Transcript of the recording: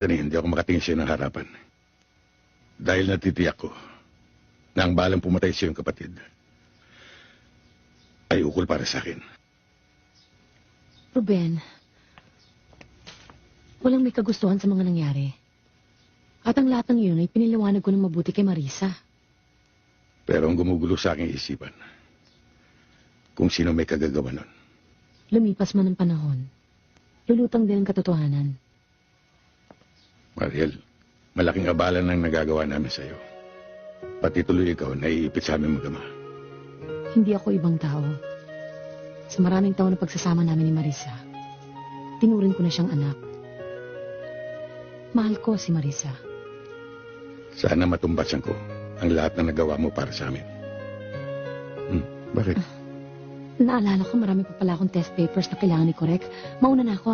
Hindi ako makatingin sa'yo ng harapan. Dahil natitiyak ko na ang balang pumatay sa iyong kapatid ay ukol para sa akin. Ruben, walang may kagustuhan sa mga nangyari. At ang lahat ng yun ay piniliwanag ko ng mabuti kay Marisa. Pero ang gumugulo sa aking isipan, kung sino may kagagawa nun. Lumipas man ang panahon, lulutang din ang katotohanan. Mariel, malaking abala nang nagagawa namin sa iyo. Pati tuloy ikaw, naiipit sa aming mag-ama. Hindi ako ibang tao. Sa maraming taon na pagsasama namin ni Marisa, tinuring ko na siyang anak. Mahal ko si Marisa. Sana matumbasan ko ang lahat na nagawa mo para sa amin. Bakit? Naalala ko marami pa pala akong test papers na kailangan i-correct. Mauna na ako